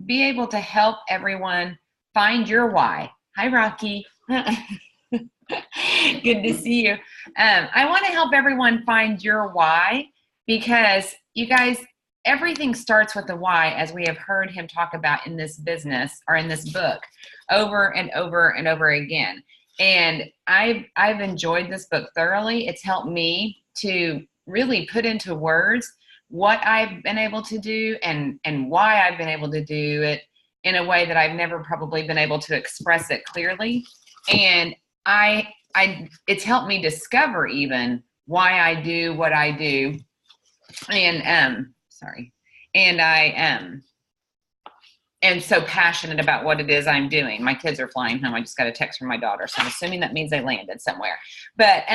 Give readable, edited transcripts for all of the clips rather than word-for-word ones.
be able to help everyone find your why. Hi, Rocky. Good to see you. I want to help everyone find your why because you guys, everything starts with the why, as we have heard him talk about in this business or in this book over and over and over again. And I've enjoyed this book thoroughly. It's helped me to really put into words what I've been able to do and why I've been able to do it in a way that I've never probably been able to express it clearly. And it's helped me discover even why I do what I do. And I am so passionate about what it is I'm doing. My kids are flying home. I just got a text from my daughter, so I'm assuming that means they landed somewhere. But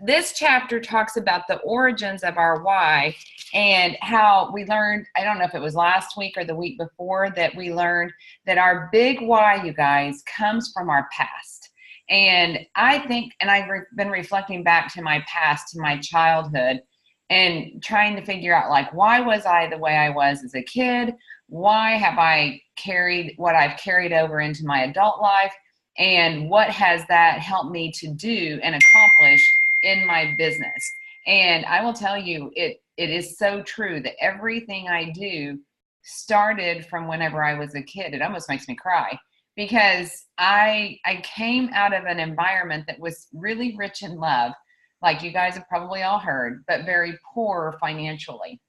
this chapter talks about the origins of our why and how we learned, I don't know if it was last week or the week before, that we learned that our big why, you guys, comes from our past. And I think, and I've been reflecting back to my past, to my childhood, and trying to figure out, like, why was I the way I was as a kid? Why have I carried what I've carried over into my adult life? And what has that helped me to do and accomplish in my business? And I will tell you, it is so true that everything I do started from whenever I was a kid. It almost makes me cry because I came out of an environment that was really rich in love, like you guys have probably all heard, but very poor financially.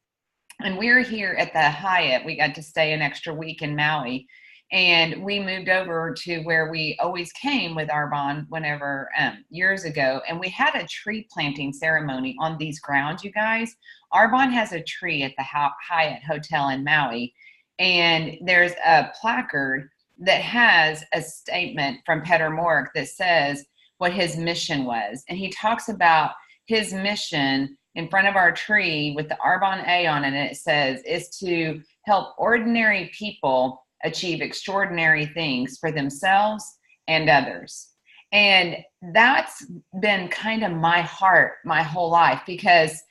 And we're here at the Hyatt. We got to stay an extra week in Maui. And we moved over to where we always came with Arbonne whenever years ago. And we had a tree planting ceremony on these grounds, you guys. Arbonne has a tree at the Hyatt Hotel in Maui. And there's a placard that has a statement from Peter Mork that says what his mission was. And he talks about his mission in front of our tree with the Arbonne A on it. And it says, is to help ordinary people achieve extraordinary things for themselves and others. And that's been kind of my heart my whole life, because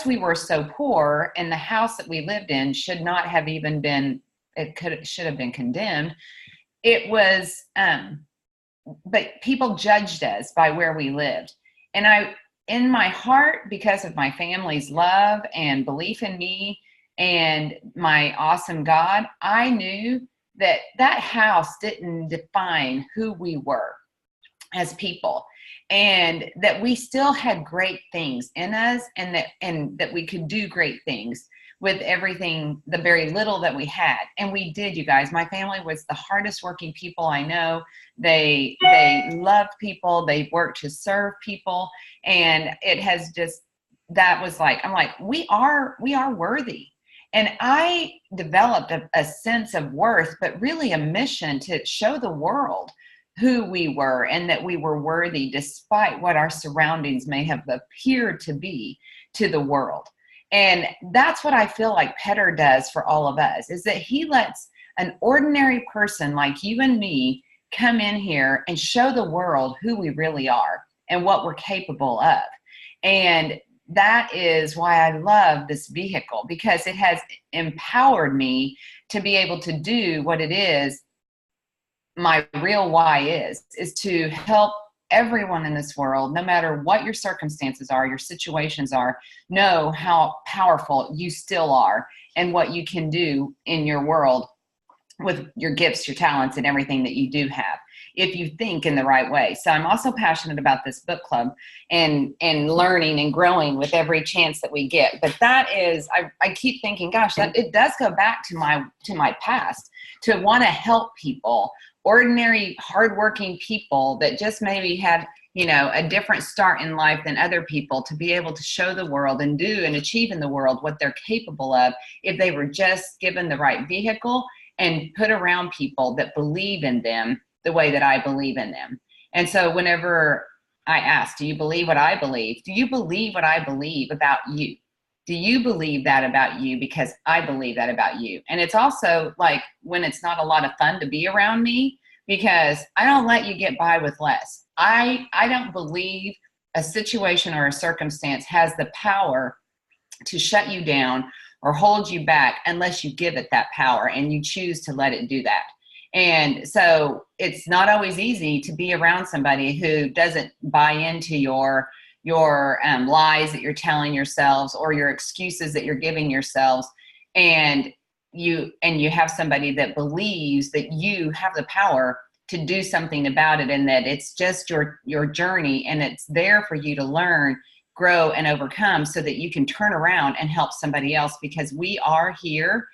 we were so poor and the house that we lived in should not have even been, should have been condemned. It was, but people judged us by where we lived. And in my heart, because of my family's love and belief in me, and my awesome God, I knew that that house didn't define who we were as people, and that we still had great things in us, and that we could do great things with everything, the very little that we had. And we did, you guys. My family was the hardest working people I know. They loved people. They worked to serve people. And it has just, that was like, I'm like, we are worthy. And I developed a sense of worth, but really a mission to show the world who we were and that we were worthy despite what our surroundings may have appeared to be to the world. And that's what I feel like Petter does for all of us, is that he lets an ordinary person like you and me come in here and show the world who we really are and what we're capable of. And that is why I love this vehicle, because it has empowered me to be able to do what it is my real why is to help everyone in this world, no matter what your circumstances are, your situations are, know how powerful you still are and what you can do in your world with your gifts, your talents, and everything that you do have, if you think in the right way. So I'm also passionate about this book club and learning and growing with every chance that we get. But that is, I keep thinking, gosh, that it does go back to my past, to want to help people, ordinary, hardworking people that just maybe had, a different start in life than other people, to be able to show the world and do and achieve in the world what they're capable of if they were just given the right vehicle and put around people that believe in them the way that I believe in them. And so whenever I ask, do you believe what I believe? Do you believe what I believe about you? Do you believe that about you? Because I believe that about you. And it's also like when it's not a lot of fun to be around me, because I don't let you get by with less. I don't believe a situation or a circumstance has the power to shut you down or hold you back unless you give it that power and you choose to let it do that. And so it's not always easy to be around somebody who doesn't buy into your lies that you're telling yourselves or your excuses that you're giving yourselves. And you have somebody that believes that you have the power to do something about it, and that it's just your journey, and it's there for you to learn, grow, and overcome, so that you can turn around and help somebody else, because we are here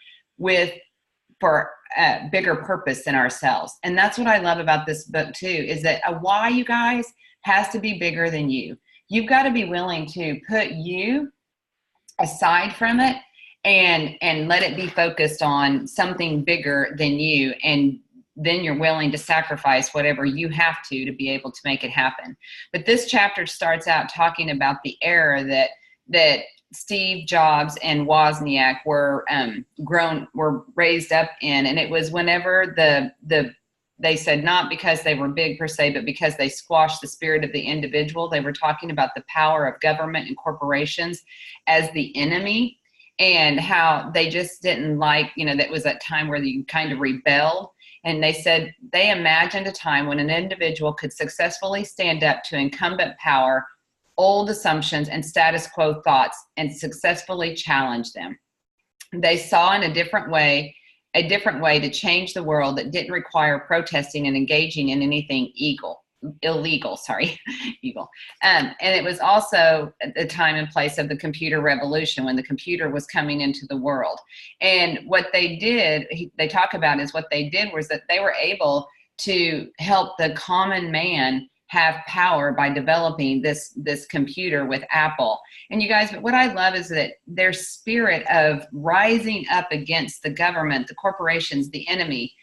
for a bigger purpose than ourselves. And that's what I love about this book too, is that a why, you guys, has to be bigger than you. You've got to be willing to put you aside from it and let it be focused on something bigger than you. And then you're willing to sacrifice whatever you have to be able to make it happen. But this chapter starts out talking about the era that Steve Jobs and Wozniak were raised up in. And it was whenever they said, not because they were big per se, but because they squashed the spirit of the individual. They were talking about the power of government and corporations as the enemy, and how they just didn't like, that was that time where you kind of rebelled. And they said they imagined a time when an individual could successfully stand up to incumbent power, old assumptions, and status quo thoughts, and successfully challenge them. They saw in a different way to change the world that didn't require protesting and engaging in anything illegal. And it was also at the time and place of the computer revolution, when the computer was coming into the world. And what they did, they talk about, is what they did was that they were able to help the common man have power by developing this computer with Apple. And you guys, what I love is that their spirit of rising up against the government, the corporations, the enemy.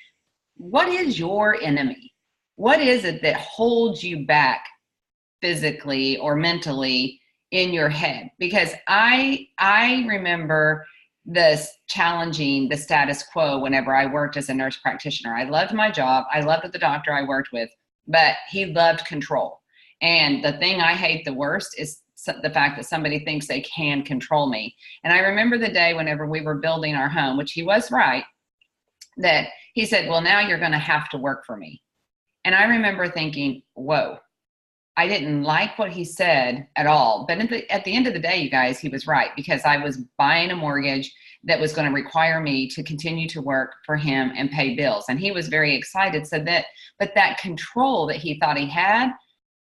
What is your enemy? What is it that holds you back physically or mentally in your head? Because I remember this challenging the status quo whenever I worked as a nurse practitioner. I loved my job. I loved the doctor I worked with, but he loved control. And the thing I hate the worst is the fact that somebody thinks they can control me. And I remember the day whenever we were building our home, which he was right, that he said, well, now you're going to have to work for me. And I remember thinking, whoa, I didn't like what he said at all. But at the end of the day, you guys, he was right, because I was buying a mortgage that was going to require me to continue to work for him and pay bills. And he was very excited. But that control that he thought he had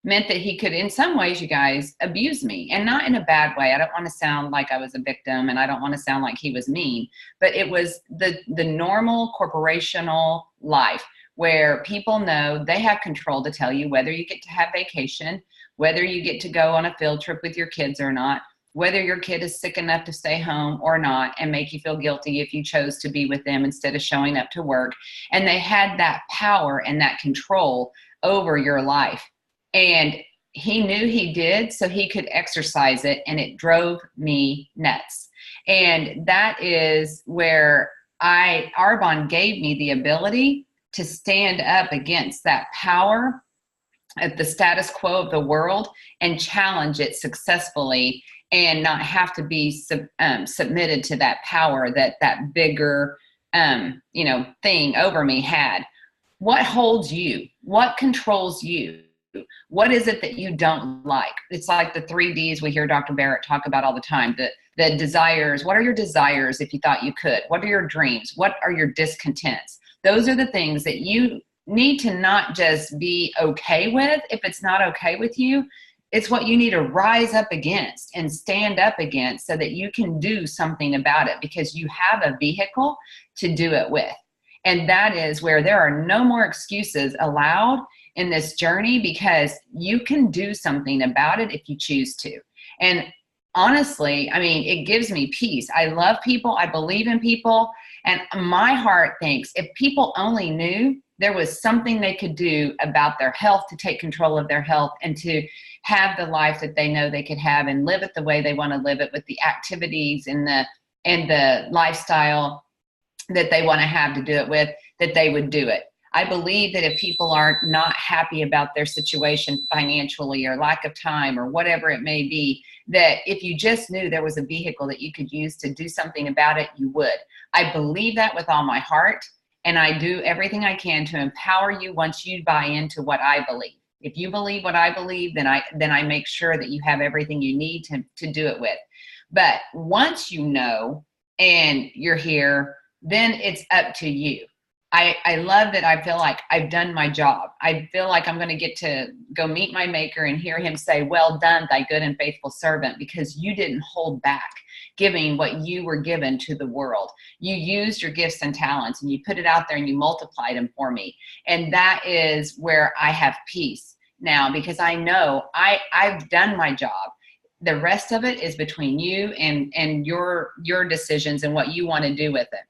meant that he could, in some ways, you guys, abuse me, and not in a bad way. I don't want to sound like I was a victim, and I don't want to sound like he was mean, but it was the normal corporational life, where people know they have control to tell you whether you get to have vacation, whether you get to go on a field trip with your kids or not, whether your kid is sick enough to stay home or not, and make you feel guilty if you chose to be with them instead of showing up to work. And they had that power and that control over your life. And he knew he did, so he could exercise it, and it drove me nuts. And that is where Arbonne gave me the ability to stand up against that power of the status quo of the world and challenge it successfully, and not have to be submitted to that power that bigger thing over me had. What holds you? What controls you? What is it that you don't like? It's like the 3 Ds we hear Dr. Barrett talk about all the time. The desires. What are your desires if you thought you could? What are your dreams? What are your discontents? Those are the things that you need to not just be okay with. If it's not okay with you, it's what you need to rise up against and stand up against, so that you can do something about it, because you have a vehicle to do it with. And that is where there are no more excuses allowed in this journey, because you can do something about it if you choose to. And honestly, I mean, it gives me peace. I love people. I believe in people. And my heart thinks if people only knew there was something they could do about their health, to take control of their health, and to have the life that they know they could have, and live it the way they want to live it, with the activities and the lifestyle that they want to have to do it with, that they would do it. I believe that if people are not happy about their situation financially or lack of time or whatever it may be, that if you just knew there was a vehicle that you could use to do something about it, you would. I believe that with all my heart, and I do everything I can to empower you once you buy into what I believe. If you believe what I believe, then I make sure that you have everything you need to do it with. But once you know and you're here, then it's up to you. I love that. I feel like I've done my job. I feel like I'm going to get to go meet my maker and hear him say, well done, thy good and faithful servant, because you didn't hold back giving what you were given to the world. You used your gifts and talents and you put it out there and you multiplied them for me. And that is where I have peace now, because I know I've done my job. The rest of it is between you and your decisions and what you want to do with it.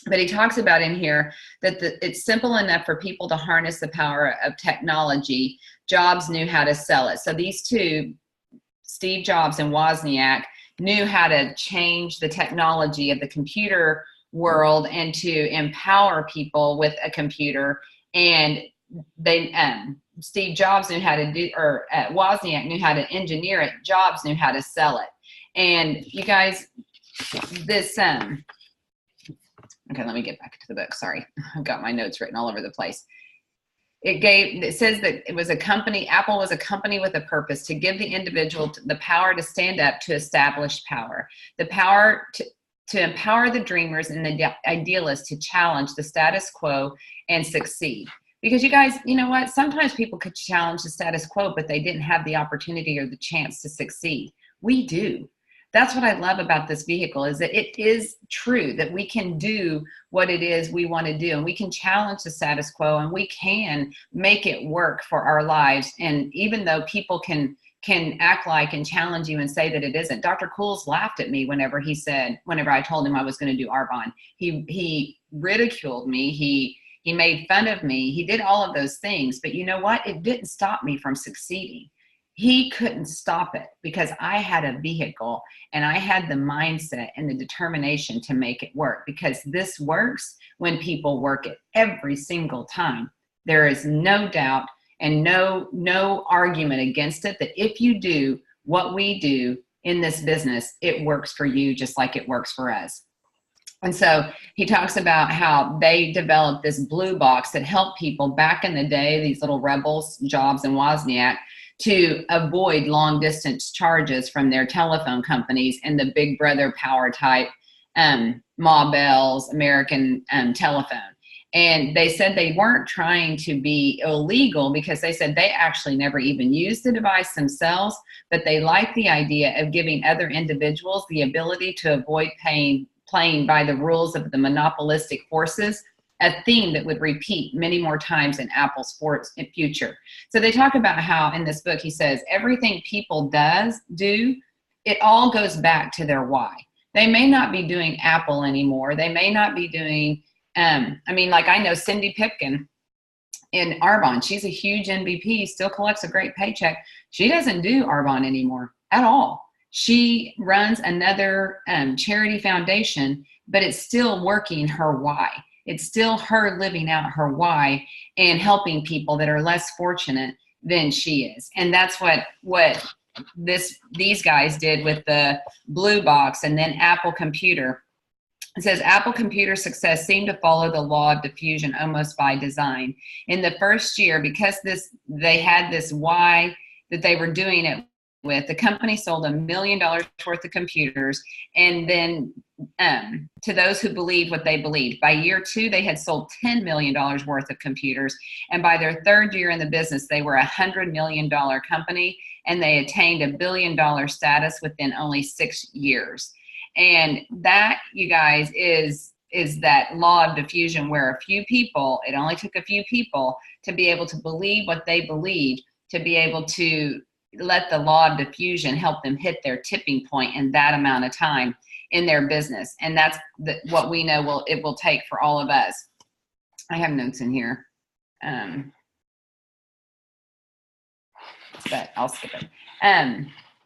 But he talks about in here that it's simple enough for people to harness the power of technology. Jobs knew how to sell it. So these two, Steve Jobs and Wozniak, knew how to change the technology of the computer world and to empower people with a computer. And they, Steve Jobs knew how to do, or Wozniak knew how to engineer it. Jobs knew how to sell it. And you guys, this, okay, let me get back to the book. Sorry, I've got my notes written all over the place. It says that it was a company, Apple was a company with a purpose to give the individual the power to stand up to established power, the power to empower the dreamers and the idealists to challenge the status quo and succeed. Because you guys, you know what? Sometimes people could challenge the status quo, but they didn't have the opportunity or the chance to succeed. We do. That's what I love about this vehicle, is that it is true that we can do what it is we want to do, and we can challenge the status quo, and we can make it work for our lives. And even though people can act like and challenge you and say that it isn't. Dr. Cools laughed at me whenever I told him I was going to do Arbonne. He ridiculed me. He made fun of me. He did all of those things. But you know what? It didn't stop me from succeeding. He couldn't stop it, because I had a vehicle and I had the mindset and the determination to make it work, because this works when people work it every single time. There is no doubt and no argument against it, that if you do what we do in this business, it works for you just like it works for us. And so he talks about how they developed this blue box that helped people back in the day, these little rebels, Jobs and Wozniak, to avoid long distance charges from their telephone companies and the Big Brother power type, Ma Bell's, American Telephone. And they said they weren't trying to be illegal, because they said they actually never even used the device themselves, but they liked the idea of giving other individuals the ability to avoid playing by the rules of the monopolistic forces, a theme that would repeat many more times in Apple's future. So they talk about how in this book, he says, everything people do, it all goes back to their why. They may not be doing Apple anymore. They may not be doing, like I know Cindy Pipkin in Arbonne. She's a huge MVP, still collects a great paycheck. She doesn't do Arbonne anymore at all. She runs another charity foundation, but it's still working her why. It's still her living out her why and helping people that are less fortunate than she is. And that's what these guys did with the blue box. And then Apple Computer. It says Apple Computer success seemed to follow the law of diffusion almost by design. In the first year, because they had this why that they were doing it with, the company sold $1 million worth of computers, and then to those who believed what they believed. By year 2, they had sold $10 million worth of computers, and by their 3rd year in the business, they were a $100 million company, and they attained $1 billion status within only 6 years. And that, you guys, is that law of diffusion, where it only took a few people to be able to believe what they believed, to be able to let the law of diffusion help them hit their tipping point in that amount of time in their business. And that's what we know it will take for all of us. I have notes in here, but I'll skip it.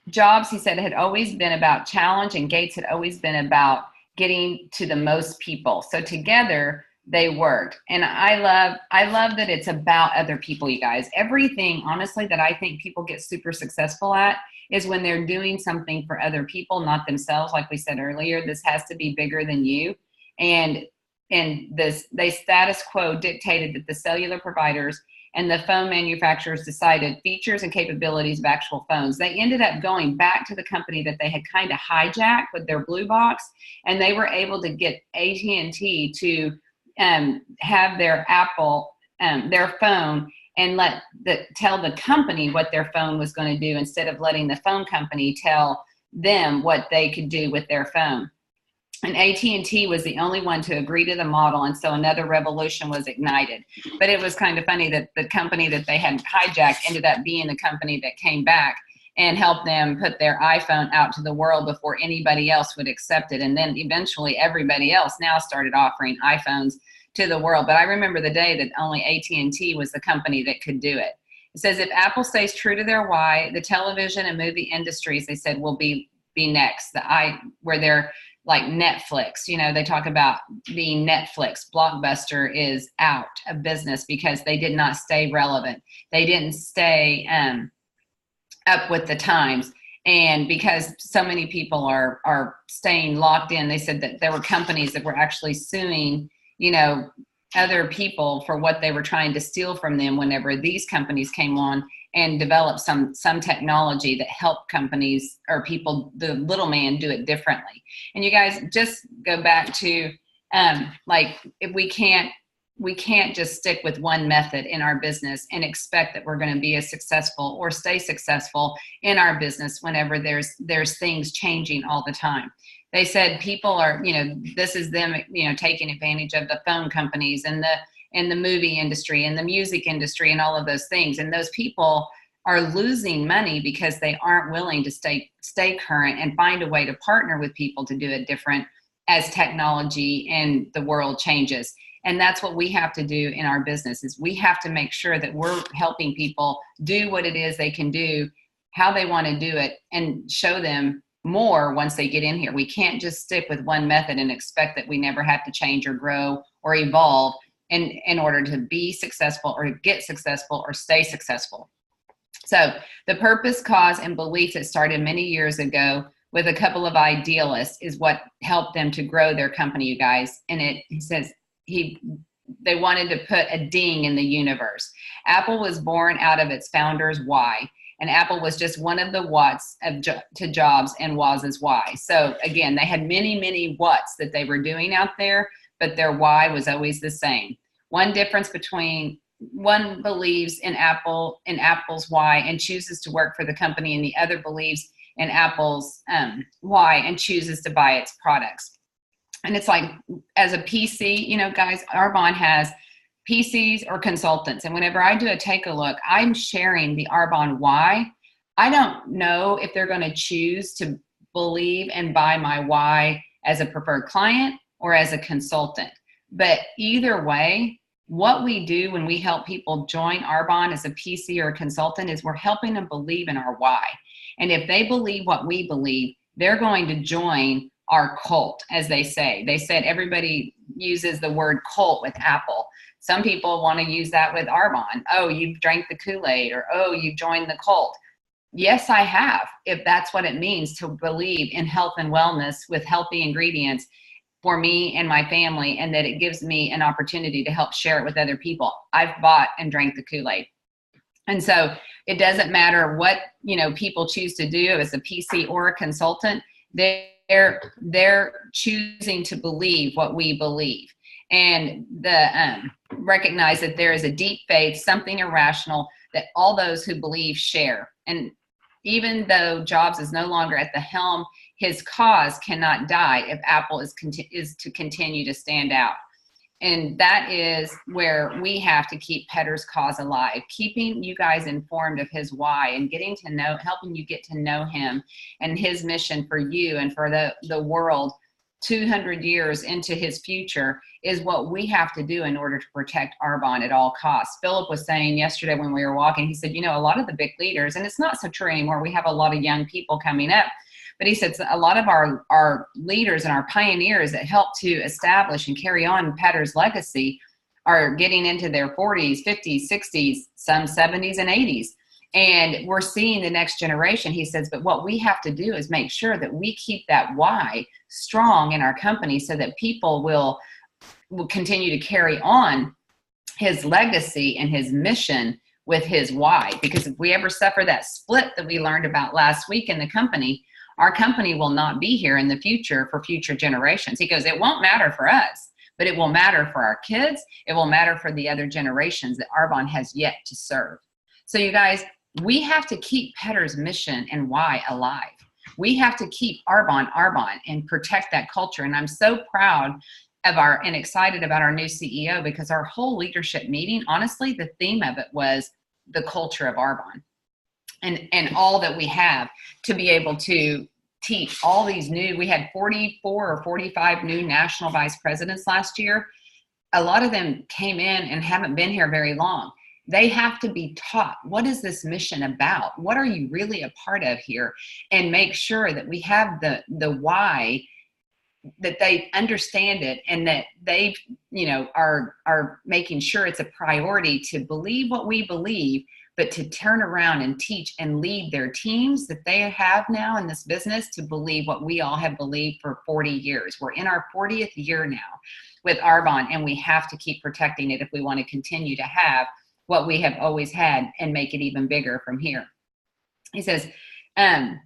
Jobs, he said, had always been about challenge, and Gates had always been about getting to the most people. So together, they worked. And I love that it's about other people, you guys. Everything, honestly, that I think people get super successful at is when they're doing something for other people, not themselves. Like we said earlier, this has to be bigger than you. And the status quo dictated that the cellular providers and the phone manufacturers decided features and capabilities of actual phones. They ended up going back to the company that they had kind of hijacked with their blue box, and they were able to get AT&T to have their Apple, their phone, and tell the company what their phone was going to do instead of letting the phone company tell them what they could do with their phone. And AT&T was the only one to agree to the model, and so another revolution was ignited. But it was kind of funny that the company that they had hijacked ended up being the company that came back and helped them put their iPhone out to the world before anybody else would accept it. And then eventually everybody else now started offering iPhones to the world. But I remember the day that only AT&T was the company that could do it. It says if Apple stays true to their why, the television and movie industries, they said, will be next. Where they're like Netflix, they talk about being Netflix. Blockbuster is out of business because they did not stay relevant. They didn't stay up with the times. And because so many people are staying locked in, they said that there were companies that were actually suing, other people for what they were trying to steal from them whenever these companies came on and developed some technology that helped companies or people, the little man, do it differently. And you guys just go back to if we can't just stick with one method in our business and expect that we're going to be as successful or stay successful in our business whenever there's things changing all the time. They said people are, this is them, taking advantage of the phone companies and the movie industry and the music industry and all of those things. And those people are losing money because they aren't willing to stay current and find a way to partner with people to do it different as technology and the world changes. And that's what we have to do in our business is we have to make sure that we're helping people do what it is they can do, how they want to do it, and show them more once they get in here. We can't just stick with one method and expect that we never have to change or grow or evolve in order to be successful or get successful or stay successful. So the purpose, cause, and belief that started many years ago with a couple of idealists is what helped them to grow their company, you guys. And he says they wanted to put a ding in the universe. Apple was born out of its founder's why. And Apple was just one of the whats to Jobs and Woz's why. So again, they had many, many whats that they were doing out there, but their why was always the same. One difference between one believes in Apple's why and chooses to work for the company, and the other believes in Apple's why and chooses to buy its products. And it's like, as a PC, guys, Arbonne has PCs or consultants. And whenever I do a take a look, I'm sharing the Arbonne why. I don't know if they're going to choose to believe and buy my why as a preferred client or as a consultant. But either way, what we do when we help people join Arbonne as a PC or a consultant is we're helping them believe in our why. And if they believe what we believe, they're going to join our cult, as they say. They said everybody uses the word cult with Apple. Some people want to use that with Arbonne. Oh, you've drank the Kool-Aid, or oh, you've joined the cult. Yes, I have, if that's what it means to believe in health and wellness with healthy ingredients for me and my family, and that it gives me an opportunity to help share it with other people. I've bought and drank the Kool-Aid. And so it doesn't matter what, people choose to do as a PC or a consultant, they're choosing to believe what we believe. And recognize that there is a deep faith, something irrational that all those who believe share. And even though Jobs is no longer at the helm, his cause cannot die if Apple is to continue to stand out. And that is where we have to keep Petter's cause alive, keeping you guys informed of his why and helping you get to know him and his mission for you and for the world 200 years into his future is what we have to do in order to protect Arbonne at all costs. Philip was saying yesterday when we were walking, he said, a lot of the big leaders, and it's not so true anymore, we have a lot of young people coming up, But he said a lot of our leaders and our pioneers that helped to establish and carry on Petter's legacy are getting into their 40s, 50s, 60s, some 70s and 80s. And we're seeing the next generation. He says, but what we have to do is make sure that we keep that why strong in our company so that people will continue to carry on his legacy and his mission with his why. Because if we ever suffer that split that we learned about last week in the company, our company will not be here in the future for future generations. He goes, it won't matter for us, but it will matter for our kids. It will matter for the other generations that Arbonne has yet to serve. So you guys, we have to keep Petter's mission and why alive. We have to keep Arbonne and protect that culture. And I'm so proud of and excited about our new CEO, because our whole leadership meeting, honestly, the theme of it was the culture of Arbonne and all that we have to be able to teach all these we had 44 or 45 new national vice presidents last year. A lot of them came in and haven't been here very long. They have to be taught, what is this mission about? What are you really a part of here? And make sure that we have the why, that they understand it, and that they, are making sure it's a priority to believe what we believe, but to turn around and teach and lead their teams that they have now in this business to believe what we all have believed for 40 years. We're in our 40th year now with Arbonne, and we have to keep protecting it if we want to continue to have what we have always had and make it even bigger from here. He says,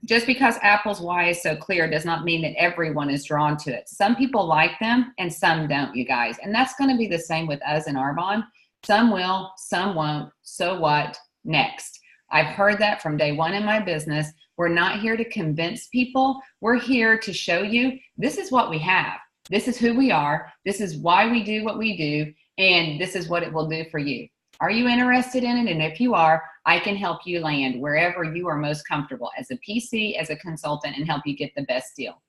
just because Apple's why is so clear does not mean that everyone is drawn to it. Some people like them and some don't, you guys. And that's going to be the same with us in Arbonne. Some will, some won't. So what? Next. I've heard that from day one in my business. We're not here to convince people. We're here to show you this is what we have. This is who we are. This is why we do what we do. And this is what it will do for you. Are you interested in it? And if you are, I can help you land wherever you are most comfortable as a PC, as a consultant, and help you get the best deal.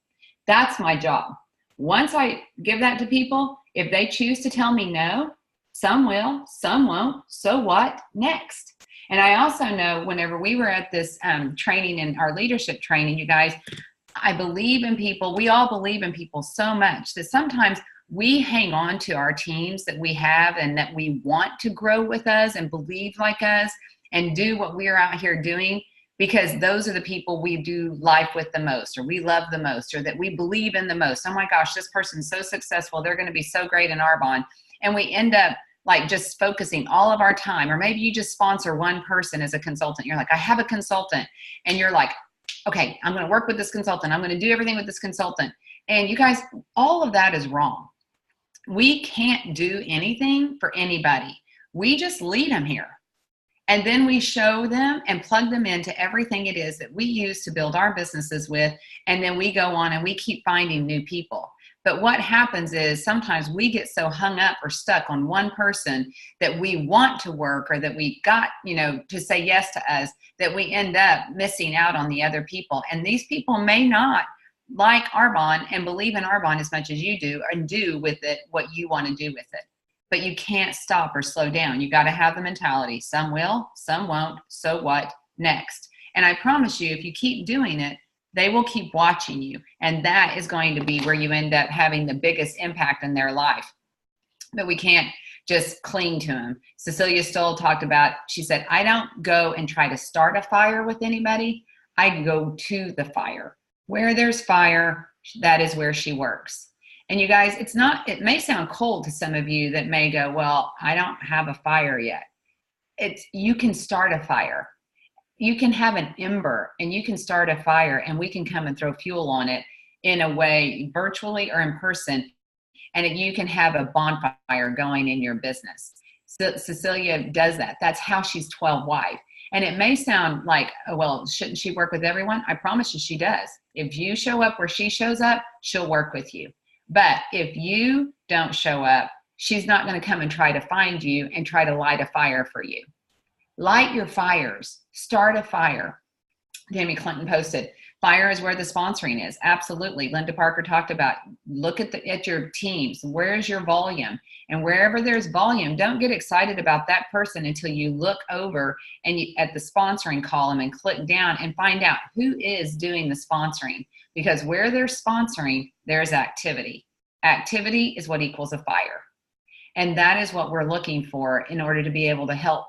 That's my job. Once I give that to people, if they choose to tell me no, some will, some won't. So what? Next. And I also know whenever we were at this training, in our leadership training, you guys, I believe in people. We all believe in people so much that sometimes we hang on to our teams that we have and that we want to grow with us and believe like us and do what we're out here doing, because those are the people we do life with the most, or we love the most, or that we believe in the most. Oh my gosh, this person's so successful. They're going to be so great in Arbonne. And we end up like just focusing all of our time, or maybe you just sponsor one person as a consultant. You're like, I have a consultant, and you're like, okay, I'm going to work with this consultant. I'm going to do everything with this consultant. And you guys, all of that is wrong. We can't do anything for anybody. We just lead them here. And then we show them and plug them into everything it is that we use to build our businesses with. And then we go on and we keep finding new people. But what happens is sometimes we get so hung up or stuck on one person that we want to work, or that we got, to say yes to us, that we end up missing out on the other people. And these people may not like Arbonne and believe in Arbonne as much as you do, and do with it what you want to do with it. But you can't stop or slow down. You got to have the mentality. Some will, some won't. So what? Next. And I promise you, if you keep doing it, they will keep watching you. And that is going to be where you end up having the biggest impact in their life. But we can't just cling to them. Cecilia Stoll talked about, she said, I don't go and try to start a fire with anybody. I go to the fire. Where there's fire, that is where she works. And you guys, it may sound cold to some of you that may go, well, I don't have a fire yet. You can start a fire. You can have an ember and you can start a fire, and we can come and throw fuel on it in a way, virtually or in person. And you can have a bonfire going in your business. So Cecilia does that. That's how she's 12 wife. And it may sound like, oh, well, shouldn't she work with everyone? I promise you she does. If you show up where she shows up, she'll work with you. But if you don't show up, she's not going to come and try to find you and try to light a fire for you. Light your fires. Start a fire. Tammy Clinton posted, Fire is where the sponsoring is. Absolutely. Linda Parker talked about, look at your teams. Where's your volume? And wherever there's volume, don't get excited about that person until you look over and at the sponsoring column and click down and find out who is doing the sponsoring. Because where there's sponsoring, there's activity. Activity is what equals a fire. And that is what we're looking for in order to be able to help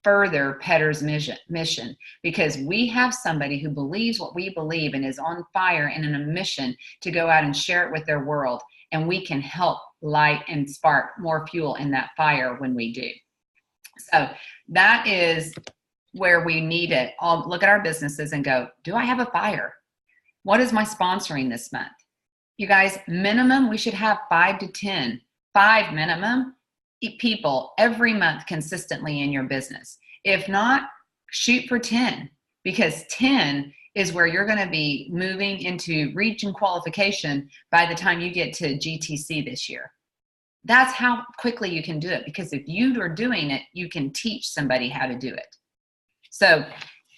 further Pedder's mission, because we have somebody who believes what we believe and is on fire and in a mission to go out and share it with their world. And we can help light and spark more fuel in that fire when we do. So that is where we need it. I'll look at our businesses and go, do I have a fire? What is my sponsoring this month? You guys, minimum, we should have 5 to 10, 5 minimum people every month consistently in your business. If not, shoot for 10, because 10 is where you're going to be moving into region qualification by the time you get to GTC this year. That's how quickly you can do it, because if you are doing it, you can teach somebody how to do it. So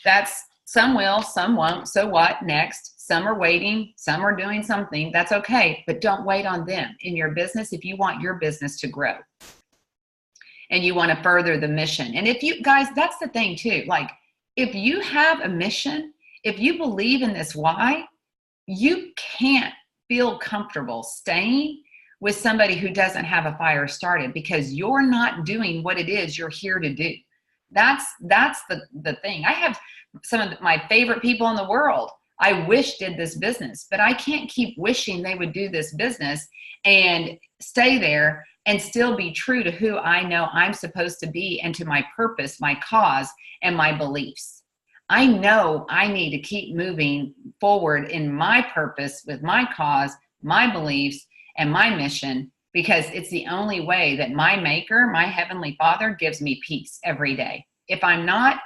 that's, some will, some won't. So what next? Some are waiting, some are doing something. That's okay, but don't wait on them in your business if you want your business to grow and you want to further the mission. And if you guys, that's the thing too, like if you have a mission, if you believe in this why, you can't feel comfortable staying with somebody who doesn't have a fire started, because you're not doing what it is you're here to do. That's the thing. I have some of my favorite people in the world I wish did this business, but I can't keep wishing they would do this business and stay there and still be true to who I know I'm supposed to be and to my purpose, my cause, and my beliefs. I know I need to keep moving forward in my purpose with my cause, my beliefs, and my mission, because it's the only way that my maker, my heavenly Father, gives me peace every day. If I'm not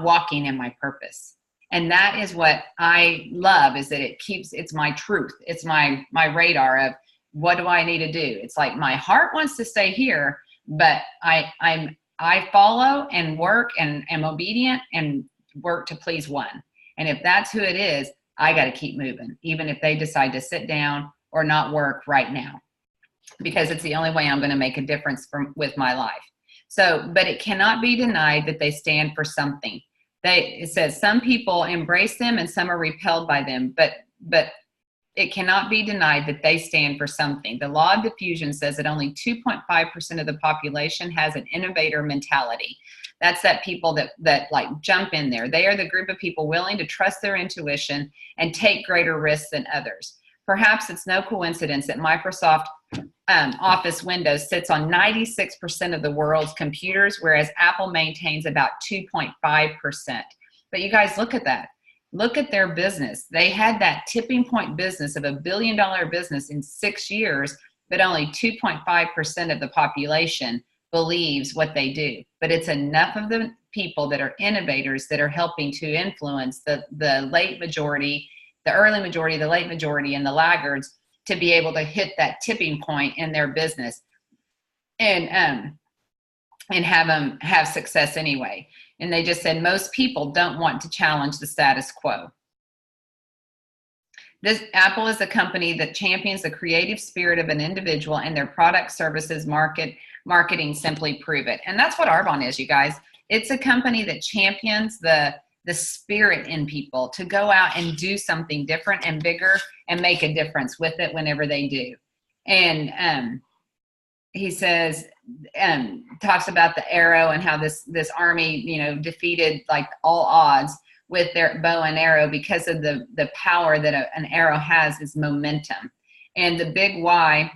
walking in my purpose. And that is what I love, is that it's my truth. It's my radar of, what do I need to do? It's like my heart wants to stay here, but I follow and work and am obedient and work to please one. And if that's who it is, I got to keep moving, even if they decide to sit down or not work right now, because it's the only way I'm going to make a difference with my life. So, but it cannot be denied that they stand for something. It says some people embrace them and some are repelled by them, but it cannot be denied that they stand for something. The law of diffusion says that only 2.5% of the population has an innovator mentality. That's that people that like jump in there. They are the group of people willing to trust their intuition and take greater risks than others. Perhaps it's no coincidence that Microsoft Office Windows sits on 96% of the world's computers, whereas Apple maintains about 2.5%. But you guys, look at that. Look at their business. They had that tipping point business of $1 billion business in 6 years, but only 2.5% of the population believes what they do. But it's enough of the people that are innovators that are helping to influence the late majority, the early majority, the late majority, and the laggards to be able to hit that tipping point in their business and have them have success anyway. And they just said most people don't want to challenge the status quo. Apple is a company that champions the creative spirit of an individual, and their product, services, marketing simply prove it. And that's what Arbonne is, you guys. It's a company that champions the spirit in people to go out and do something different and bigger and make a difference with it whenever they do. And he says, talks about the arrow and how this army, defeated like all odds with their bow and arrow because of the power that an arrow has is momentum. And the big why,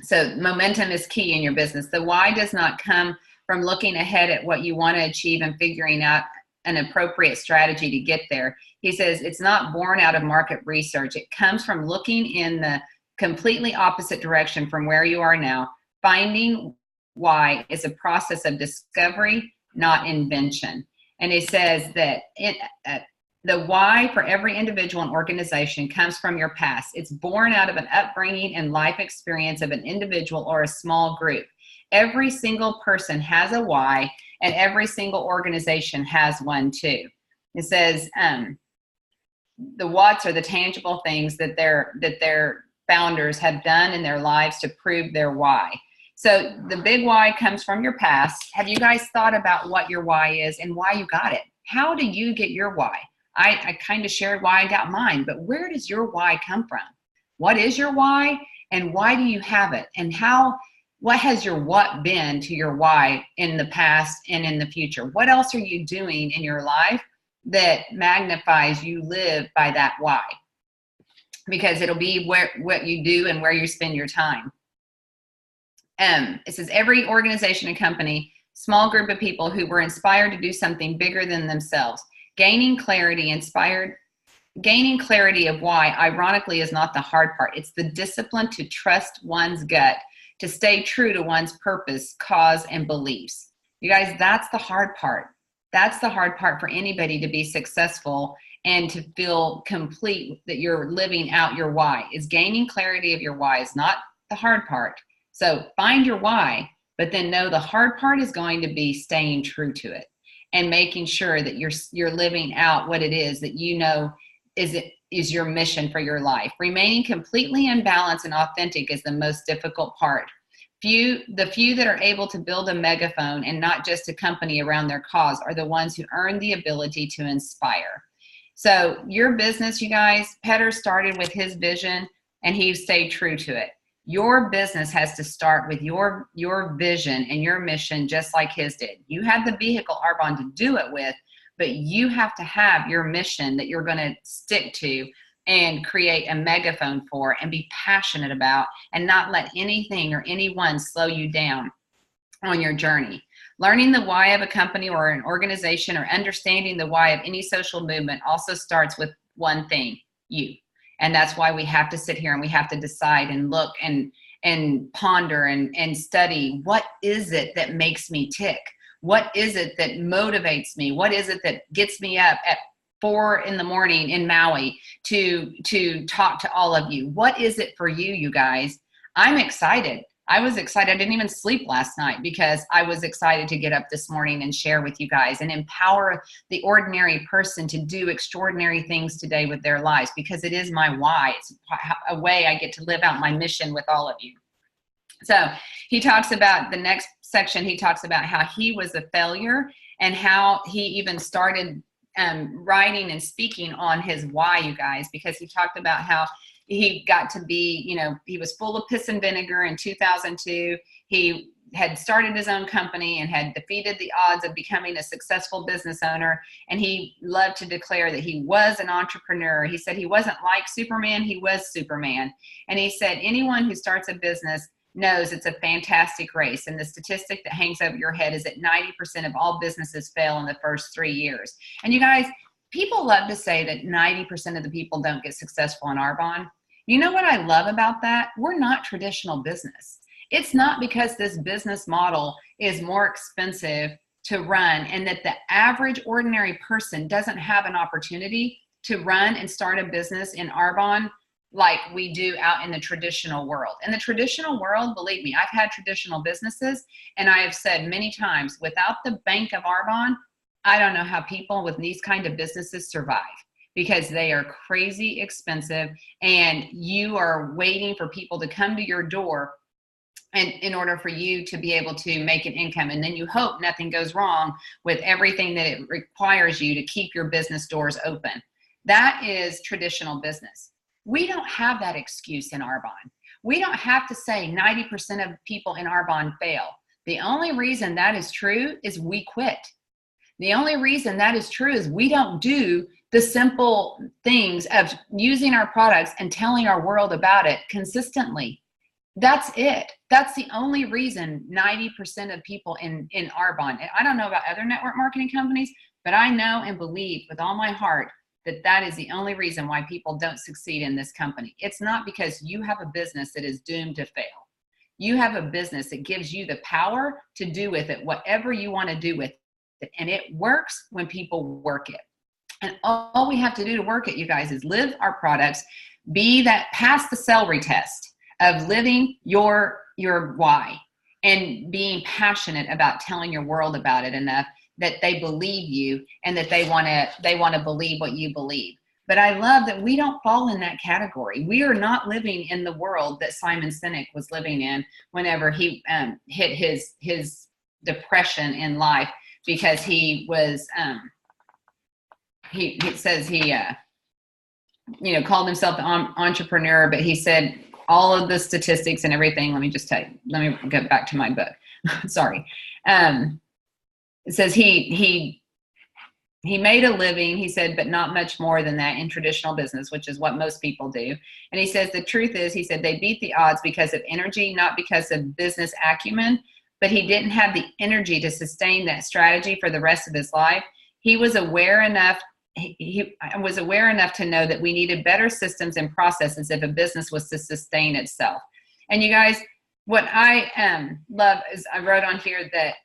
so momentum is key in your business. The why does not come from looking ahead at what you want to achieve and figuring out an appropriate strategy to get there. He says it's not born out of market research. It comes from looking in the completely opposite direction from where you are now. Finding why is a process of discovery, not invention. And he says that the why for every individual and organization comes from your past. It's born out of an upbringing and life experience of an individual or a small group. Every single person has a why, and every single organization has one too. It says the what's are the tangible things that their founders have done in their lives to prove their why. So the big why comes from your past. Have you guys thought about what your why is and why you got it? How do you get your why? I kind of shared why I got mine, but where does your why come from? What is your why and why do you have it? And what has your what been to your why in the past and in the future? What else are you doing in your life that magnifies you live by that why? Because it'll be what you do and where you spend your time. It says every organization and company, small group of people who were inspired to do something bigger than themselves. Gaining clarity of why, ironically, is not the hard part. It's the discipline to trust one's gut, to stay true to one's purpose, cause, and beliefs. You guys, that's the hard part. That's the hard part for anybody to be successful and to feel complete that you're living out your why. Is gaining clarity of your why is not the hard part. So find your why, but then know the hard part is going to be staying true to it and making sure that you're living out what it is that you know is your mission for your life. Remaining completely in balance and authentic is the most difficult part. The few that are able to build a megaphone and not just a company around their cause are the ones who earn the ability to inspire. So your business, you guys, Petter started with his vision and he stayed true to it. Your business has to start with your vision and your mission, just like his did. You have the vehicle, Arbonne, to do it with, but you have to have your mission that you're going to stick to and create a megaphone for and be passionate about and not let anything or anyone slow you down on your journey. Learning the why of a company or an organization or understanding the why of any social movement also starts with one thing, you. And that's why we have to sit here and we have to decide and look and ponder and study, what is it that makes me tick? What is it that motivates me? What is it that gets me up at 4 in the morning in Maui to talk to all of you? What is it for you, you guys? I'm excited. I was excited. I didn't even sleep last night because I was excited to get up this morning and share with you guys and empower the ordinary person to do extraordinary things today with their lives, because it is my why. It's a way I get to live out my mission with all of you. So he talks about the next section. He talks about how he was a failure and how he even started writing and speaking on his why, you guys, because he talked about how he got to be, he was full of piss and vinegar in 2002. He had started his own company and had defeated the odds of becoming a successful business owner. And he loved to declare that he was an entrepreneur. He said he wasn't like Superman, he was Superman. And he said anyone who starts a business knows it's a fantastic race. And the statistic that hangs over your head is that 90% of all businesses fail in the first 3 years. And you guys, people love to say that 90% of the people don't get successful in Arbonne. You know what I love about that? We're not traditional business. It's not because this business model is more expensive to run and that the average ordinary person doesn't have an opportunity to run and start a business in Arbonne like we do out in the traditional world. In the traditional world, believe me, I've had traditional businesses, and I have said many times, without the Bank of Arbonne, I don't know how people with these kind of businesses survive, because they are crazy expensive and you are waiting for people to come to your door and in order for you to be able to make an income. And then you hope nothing goes wrong with everything that it requires you to keep your business doors open. That is traditional business. We don't have that excuse in Arbonne. We don't have to say 90% of people in Arbonne fail. The only reason that is true is we quit. The only reason that is true is we don't do the simple things of using our products and telling our world about it consistently. That's it. That's the only reason 90% of people in Arbonne, and I don't know about other network marketing companies, but I know and believe with all my heart that is the only reason why people don't succeed in this company. It's not because you have a business that is doomed to fail. You have a business that gives you the power to do with it whatever you want to do with it. And it works when people work it. And all we have to do to work it, you guys, is live our products, pass the celery test of living your why and being passionate about telling your world about it enough that they believe you and that they want to believe what you believe. But I love that we don't fall in that category. We are not living in the world that Simon Sinek was living in whenever he hit his depression in life, because he was he says he called himself an entrepreneur, but he said all of the statistics and everything. Let me just tell you. Let me get back to my book. Sorry. It says he made a living, he said, but not much more than that in traditional business, which is what most people do. And he says the truth is, he said, they beat the odds because of energy, not because of business acumen, but he didn't have the energy to sustain that strategy for the rest of his life. He was aware enough. He was aware enough to know that we needed better systems and processes if a business was to sustain itself. And you guys, what I love is I wrote on here that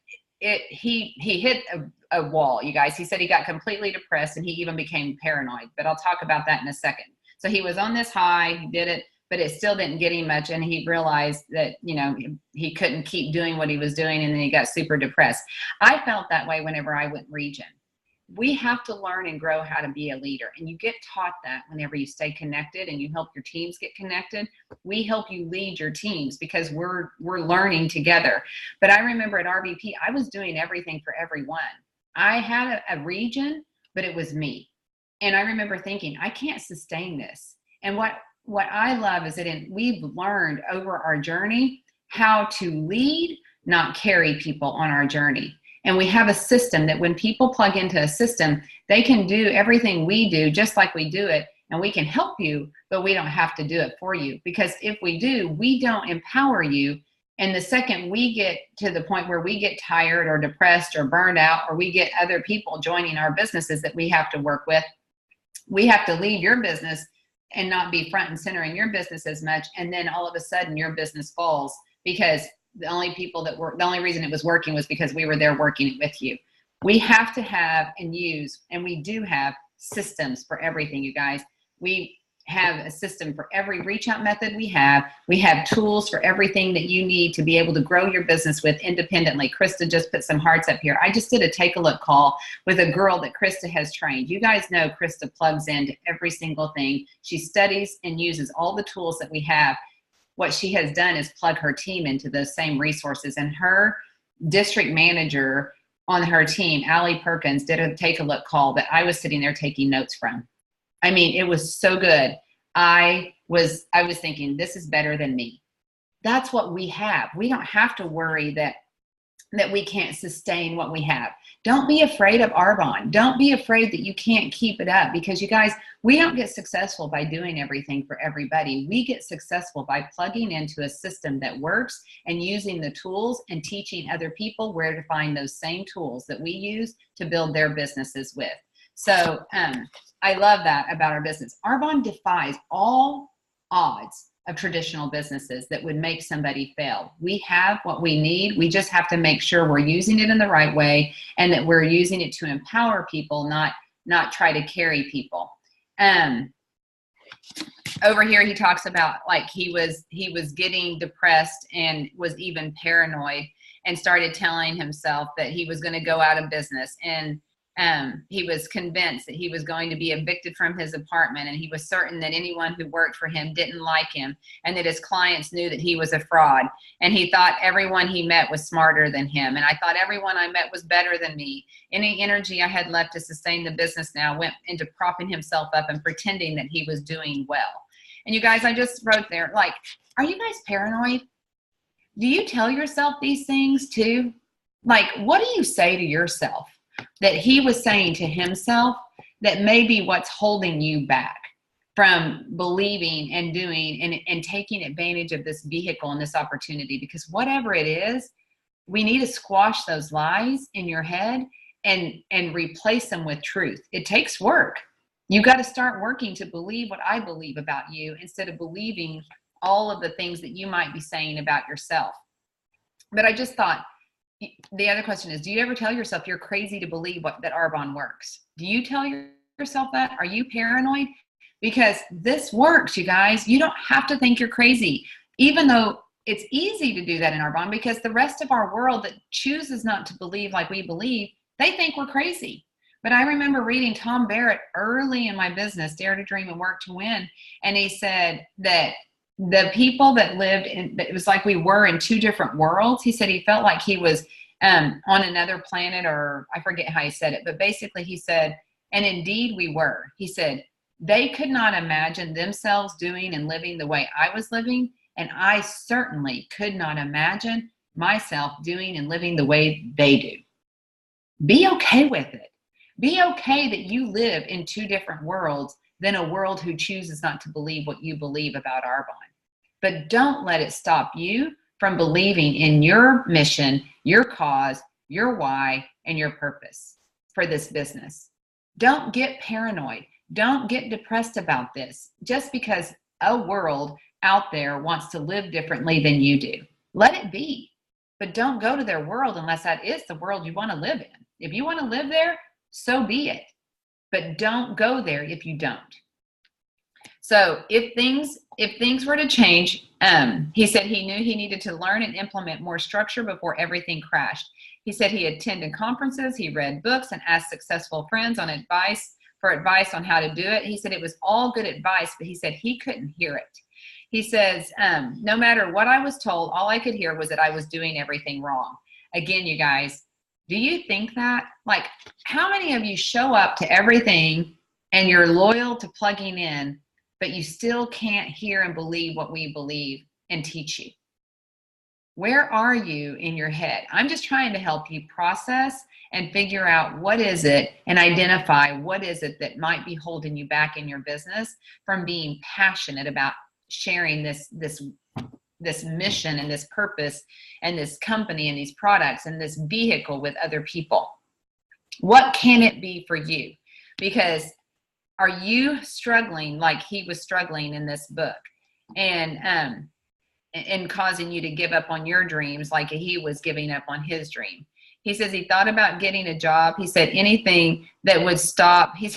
he hit a wall, you guys. He said he got completely depressed and he even became paranoid, but I'll talk about that in a second. So he was on this high, he did it, but it still didn't get him much. And he realized that, he couldn't keep doing what he was doing. And then he got super depressed. I felt that way whenever I went region. We have to learn and grow how to be a leader. And you get taught that whenever you stay connected and you help your teams get connected. We help you lead your teams because we're learning together. But I remember at RBP, I was doing everything for everyone. I had a region, but it was me. And I remember thinking, I can't sustain this. And what I love is that we've learned over our journey how to lead, not carry people on our journey. And we have a system that when people plug into a system, they can do everything we do just like we do it. And we can help you, but we don't have to do it for you. Because if we do, we don't empower you. And the second we get to the point where we get tired or depressed or burned out, or we get other people joining our businesses that we have to work with, we have to leave your business and not be front and center in your business as much. And then all of a sudden your business falls because the only reason it was working was because we were there working it with you. We have to have and use, and we do have systems for everything, you guys. We have a system for every reach out method we have. We have tools for everything that you need to be able to grow your business with independently. Krista just put some hearts up here. I just did a take a look call with a girl that Krista has trained. You guys know Krista plugs into every single thing. She studies and uses all the tools that we have. What she has done is plug her team into those same resources. And her district manager on her team, Allie Perkins, did a take a look call that I was sitting there taking notes from. I mean, it was so good. I was thinking, this is better than me. That's what we have. We don't have to worry that we can't sustain what we have. Don't be afraid of Arbonne. Don't be afraid that you can't keep it up, because you guys, we don't get successful by doing everything for everybody. We get successful by plugging into a system that works and using the tools and teaching other people where to find those same tools that we use to build their businesses with. So I love that about our business. Arbonne defies all odds of traditional businesses that would make somebody fail. We have what we need. We just have to make sure we're using it in the right way and that we're using it to empower people, not try to carry people. Over here, he talks about like he was getting depressed and was even paranoid and started telling himself that he was going to go out of business. And he was convinced that he was going to be evicted from his apartment, and he was certain that anyone who worked for him didn't like him and that his clients knew that he was a fraud. And he thought everyone he met was smarter than him. And I thought everyone I met was better than me. Any energy I had left to sustain the business now went into propping himself up and pretending that he was doing well. And you guys, I just wrote there, like, are you guys paranoid? Do you tell yourself these things too? Like, what do you say to yourself that he was saying to himself that may be what's holding you back from believing and doing and taking advantage of this vehicle and this opportunity? Because whatever it is, we need to squash those lies in your head and replace them with truth. It takes work. You got to start working to believe what I believe about you instead of believing all of the things that you might be saying about yourself. But I just thought, the other question is, do you ever tell yourself you're crazy to believe that Arbonne works? Do you tell yourself that? Are you paranoid? Because this works, you guys. You don't have to think you're crazy, even though it's easy to do that in Arbonne, because the rest of our world that chooses not to believe like we believe, they think we're crazy. But I remember reading Tom Barrett early in my business, Dare to Dream and Work to Win. And he said that the people that lived in, it was like we were in two different worlds. He said he felt like he was on another planet, or I forget how he said it, but basically he said, and indeed we were. He said, they could not imagine themselves doing and living the way I was living. And I certainly could not imagine myself doing and living the way they do. Be okay with it. Be okay that you live in two different worlds than a world who chooses not to believe what you believe about Arbonne. But don't let it stop you from believing in your mission, your cause, your why, and your purpose for this business. Don't get paranoid. Don't get depressed about this just because a world out there wants to live differently than you do. Let it be. But don't go to their world unless that is the world you want to live in. If you want to live there, so be it. But don't go there if you don't. So if things were to change, he said he knew he needed to learn and implement more structure before everything crashed. He said he attended conferences, he read books, and asked successful friends on advice on how to do it. He said it was all good advice, but he said he couldn't hear it. He says, no matter what I was told, all I could hear was that I was doing everything wrong. Again, you guys, do you think that? Like, how many of you show up to everything and you're loyal to plugging in, but you still can't hear and believe what we believe and teach you? Where are you in your head? I'm just trying to help you process and figure out what is it and identify what is it that might be holding you back in your business from being passionate about sharing this mission and this purpose and this company and these products and this vehicle with other people. What can it be for you? Because are you struggling like he was struggling in this book, and causing you to give up on your dreams like he was giving up on his dream? He says he thought about getting a job. He said anything that would stop. He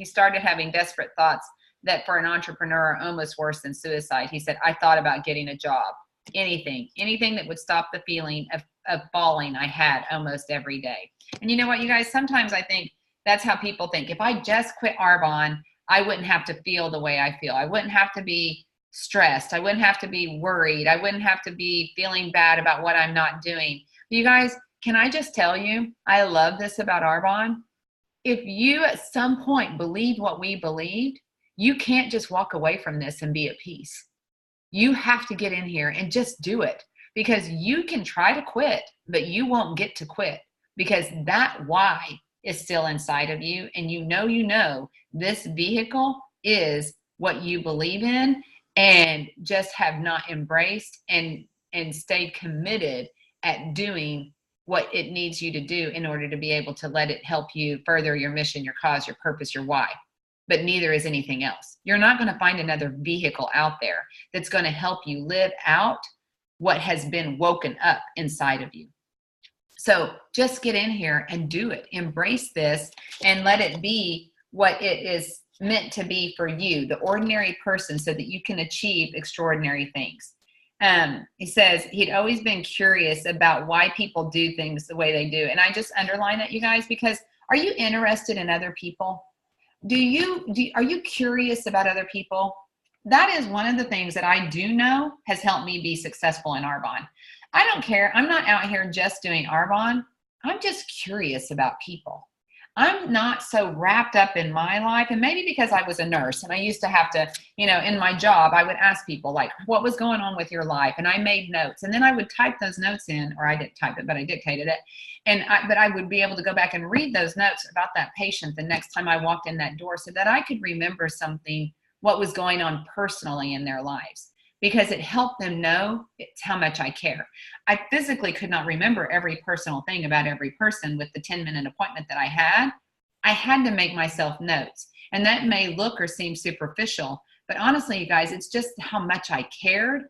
started having desperate thoughts that for an entrepreneur are almost worse than suicide. He said, I thought about getting a job. Anything that would stop the feeling of falling I had almost every day. And you know what, you guys, sometimes I think that's how people think. If I just quit Arbonne, I wouldn't have to feel the way I feel. I wouldn't have to be stressed. I wouldn't have to be worried. I wouldn't have to be feeling bad about what I'm not doing. But you guys, can I just tell you, I love this about Arbonne. If you at some point believed what we believed, you can't just walk away from this and be at peace. You have to get in here and just do it, because you can try to quit, but you won't get to quit, because that why is still inside of you. And you know, this vehicle is what you believe in, and just have not embraced and stayed committed at doing what it needs you to do in order to be able to let it help you further your mission, your cause, your purpose, your why. But neither is anything else. You're not going to find another vehicle out there that's going to help you live out what has been woken up inside of you. So just get in here and do it. Embrace this and let it be what it is meant to be for you, the ordinary person, so that you can achieve extraordinary things. He says he'd always been curious about why people do things the way they do. And I just underline that, you guys, because are you interested in other people? Are you curious about other people? That is one of the things that I do know has helped me be successful in Arbonne. I don't care. I'm not out here just doing Arbonne. I'm just curious about people. I'm not so wrapped up in my life, and maybe because I was a nurse and I used to have to, in my job, I would ask people like, what was going on with your life? And I made notes, and then I would type those notes in, or I didn't type it, but I dictated it. But I would be able to go back and read those notes about that patient the next time I walked in that door, so that I could remember what was going on personally in their lives, because it helped them know it's how much I care. I physically could not remember every personal thing about every person with the 10-minute appointment that I had. I had to make myself notes. And that may look or seem superficial, but honestly, you guys, it's just how much I cared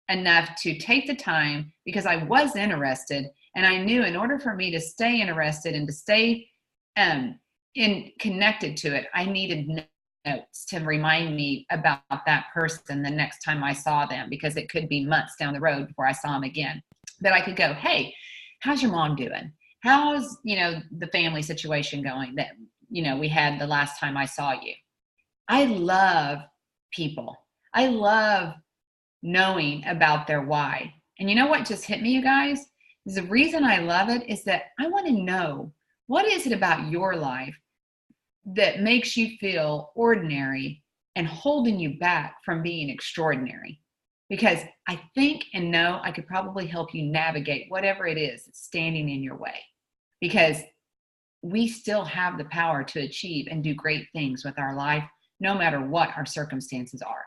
enough to take the time, because I was interested, and I knew in order for me to stay interested and to stay connected to it, I needed notes to remind me about that person the next time I saw them, because it could be months down the road before I saw them again. But I could go, hey, how's your mom doing? how's, the family situation going that, we had the last time I saw you? I love people. I love knowing about their why. And you know what just hit me, you guys? The reason I love it is that I want to know, what is it about your life that makes you feel ordinary and holding you back from being extraordinary? Because I think and know I could probably help you navigate whatever it is that's standing in your way. Because we still have the power to achieve and do great things with our life, no matter what our circumstances are.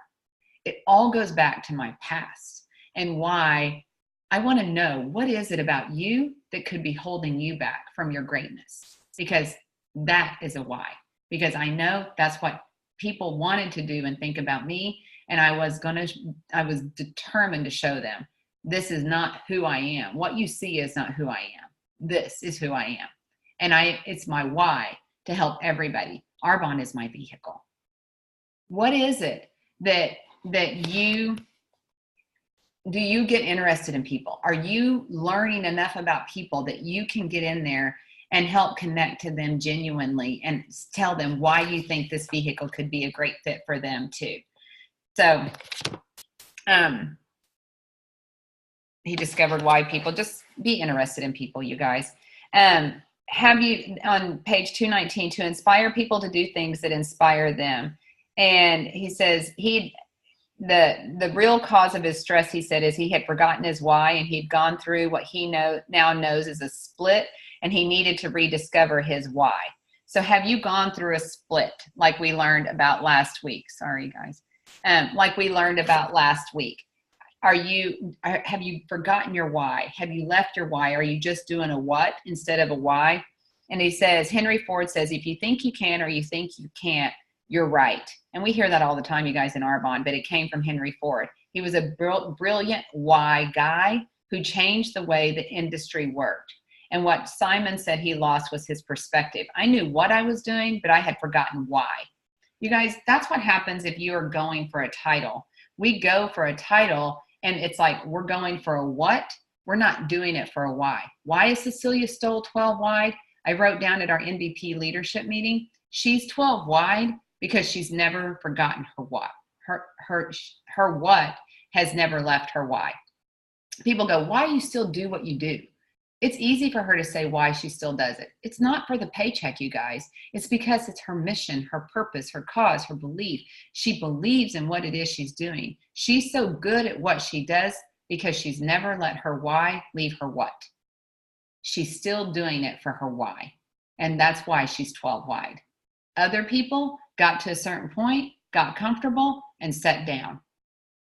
It all goes back to my past and why I want to know, what is it about you that could be holding you back from your greatness? Because that is a why. Because I know that's what people wanted to do and think about me. And I was determined to show them, this is not who I am. What you see is not who I am. This is who I am. And it's my why to help everybody. Arbonne is my vehicle. What is it that do you get interested in people? Are you learning enough about people that you can get in there and help connect to them genuinely and tell them why you think this vehicle could be a great fit for them too? So, he discovered why people, just be interested in people, you guys. Have you, on page 219, to inspire people to do things that inspire them. And he says the real cause of his stress, he said, is he had forgotten his why, and he'd gone through what he now knows is a split, and he needed to rediscover his why. So have you gone through a split like we learned about last week? Sorry, guys. Like we learned about last week. Have you forgotten your why? Have you left your why? Are you just doing a what instead of a why? And he says, Henry Ford says, if you think you can or you think you can't, you're right. And we hear that all the time, you guys, in Arbonne, but it came from Henry Ford. He was a brilliant why guy who changed the way the industry worked. And what Simon said he lost was his perspective. I knew what I was doing, but I had forgotten why. You guys, that's what happens if you are going for a title. We go for a title, and it's like we're going for a what? We're not doing it for a why. Why is Cecilia Stoll 12 wide? I wrote down at our MVP leadership meeting, she's 12 wide because she's never forgotten her what. Her what has never left her why. People go, why do you still do what you do? It's easy for her to say why she still does it. It's not for the paycheck, you guys. It's because it's her mission, her purpose, her cause, her belief. She believes in what it is she's doing. She's so good at what she does because she's never let her why leave her what. She's still doing it for her why. And that's why she's 12 wide. Other people got to a certain point, got comfortable, and sat down.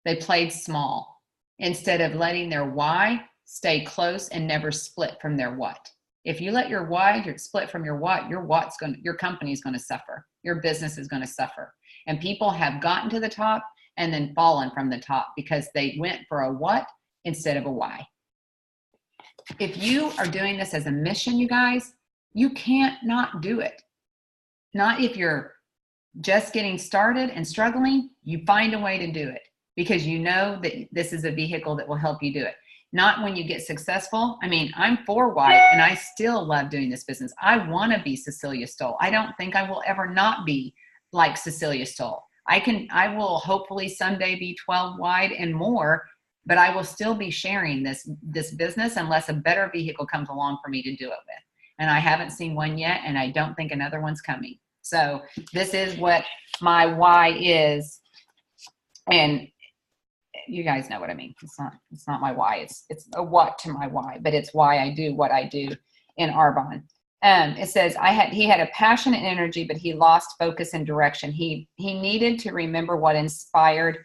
They played small instead of letting their why stay close and never split from their what. If you let your why split from your what, your company is going to suffer. Your business is going to suffer. And people have gotten to the top and then fallen from the top because they went for a what instead of a why. If you are doing this as a mission, you guys, you can't not do it. Not if you're just getting started and struggling, you find a way to do it because you know that this is a vehicle that will help you do it. Not when you get successful. I mean, I'm 4 wide and I still love doing this business. I want to be Cecilia Stoll. I don't think I will ever not be like Cecilia Stoll. I will hopefully someday be 12 wide and more, but I will still be sharing this business unless a better vehicle comes along for me to do it with. And I haven't seen one yet, and I don't think another one's coming. So this is what my why is. And you guys know what I mean. It's not my why. It's a what to my why, but it's why I do what I do in Arbonne. It says he had a passion and energy, but he lost focus and direction. He needed to remember what inspired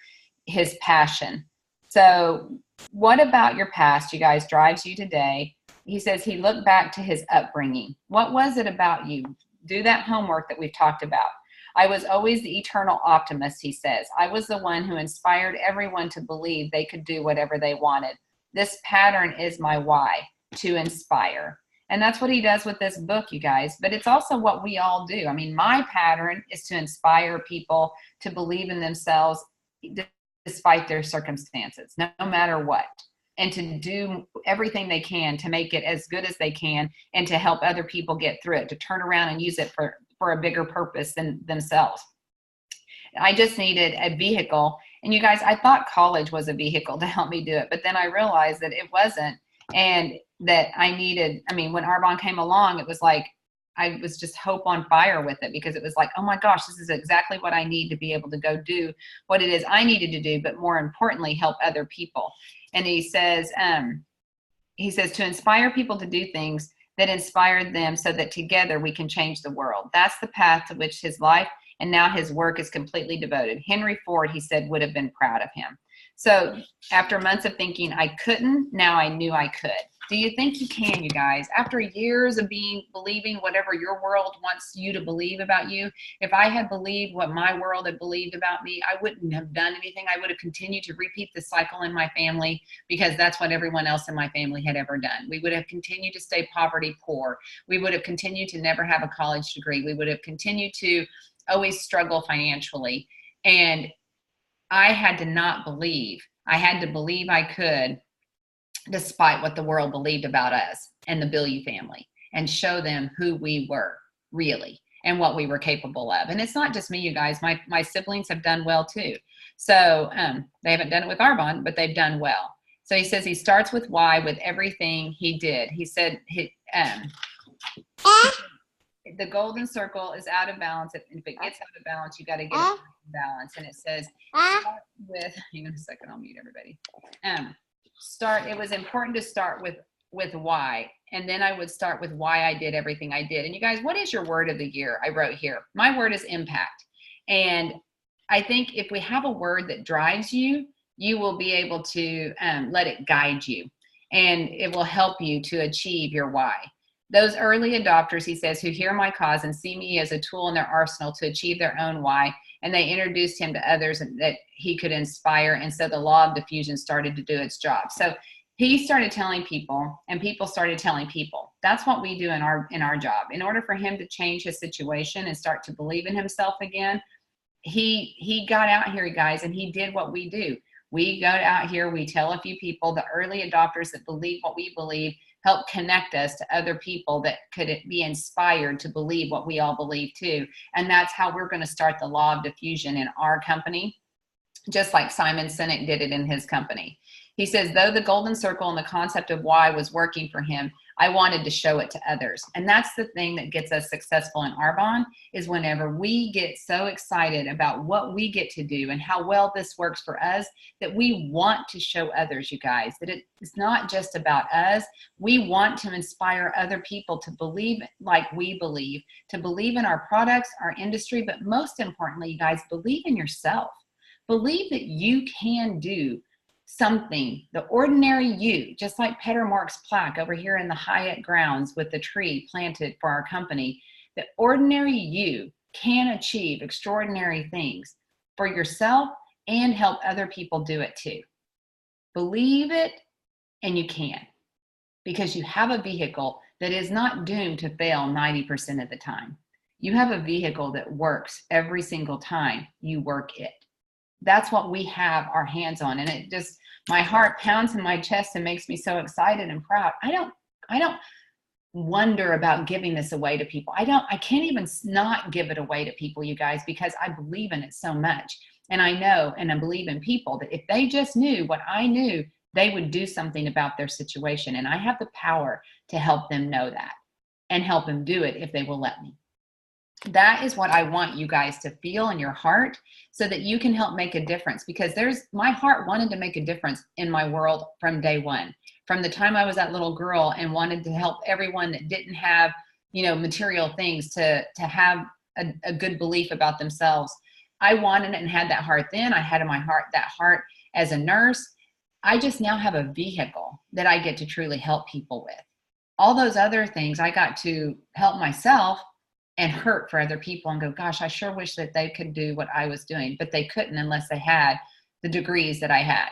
his passion. So what about your past, you guys, drives you today? He says he looked back to his upbringing. What was it about you? Do that homework that we've talked about. I was always the eternal optimist, he says. I was the one who inspired everyone to believe they could do whatever they wanted. This pattern is my why, to inspire. And that's what he does with this book, you guys. But it's also what we all do. I mean, my pattern is to inspire people to believe in themselves despite their circumstances, no matter what. and to do everything they can to make it as good as they can and to help other people get through it, to turn around and use it for a bigger purpose than themselves. I just needed a vehicle. And you guys, I thought college was a vehicle to help me do it, but then I realized that it wasn't, and that I needed, I mean, when Arbonne came along, it was like, I was just hope on fire with it, because it was like, oh my gosh, this is exactly what I need to be able to go do what it is I needed to do, but more importantly, help other people. And he says to inspire people to do things that inspired them so that together we can change the world. That's the path to which his life and now his work is completely devoted. Henry Ford, he said, would have been proud of him. So after months of thinking I couldn't, now I knew I could. Do you think you can, you guys? After years of believing whatever your world wants you to believe about you, if I had believed what my world had believed about me, I wouldn't have done anything. I would have continued to repeat the cycle in my family, because that's what everyone else in my family had ever done. We would have continued to stay poverty poor. We would have continued to never have a college degree. We would have continued to always struggle financially. And I had to not believe. I had to believe I could, despite what the world believed about us and the Bilyeu family, and show them who we were really and what we were capable of. And it's not just me, you guys. My siblings have done well too. So they haven't done it with Arbonne, but they've done well. So he says he starts with why with everything he did. He said the golden circle is out of balance. If it gets out of balance, you got to get it in balance. And it says, start with, hang on a second, I'll mute everybody. It was important to start with why. And then I would start with why I did everything I did. And you guys, what is your word of the year? I wrote here. My word is impact. And I think if we have a word that drives you, you will be able to let it guide you. And it will help you to achieve your why. Those early adopters, he says, who hear my cause and see me as a tool in their arsenal to achieve their own why, and they introduced him to others that he could inspire. And so the law of diffusion started to do its job. So he started telling people, and people started telling people. That's what we do in our job. In order for him to change his situation and start to believe in himself again, he got out here, guys, and he did what we do. We go out here, we tell a few people, the early adopters that believe what we believe, help connect us to other people that could be inspired to believe what we all believe too. And that's how we're going to start the law of diffusion in our company, just like Simon Sinek did it in his company. He says, though the golden circle and the concept of why was working for him, I wanted to show it to others. And that's the thing that gets us successful in Arbonne, is whenever we get so excited about what we get to do and how well this works for us, that we want to show others, you guys, that it's not just about us. We want to inspire other people to believe like we believe, to believe in our products, our industry, but most importantly, you guys, believe in yourself. Believe that you can do something, the ordinary you, just like Peter Mark's plaque over here in the Hyatt grounds with the tree planted for our company. The ordinary you can achieve extraordinary things for yourself and help other people do it too. Believe it, and you can, because you have a vehicle that is not doomed to fail 90% of the time. You have a vehicle that works every single time you work it. That's what we have our hands on. And it just, my heart pounds in my chest and makes me so excited and proud. I don't wonder about giving this away to people. I can't even not give it away to people, you guys, because I believe in it so much. And I know, and I believe in people, that if they just knew what I knew, they would do something about their situation. And I have the power to help them know that and help them do it if they will let me. That is what I want you guys to feel in your heart, so that you can help make a difference, because my heart wanted to make a difference in my world from day one. From the time I was that little girl and wanted to help everyone that didn't have, material things to have a good belief about themselves. I wanted it and had that heart then. I had in my heart that heart as a nurse. I just now have a vehicle that I get to truly help people with. All those other things I got to help myself and hurt for other people and go, gosh, I sure wish that they could do what I was doing, but they couldn't unless they had the degrees that I had.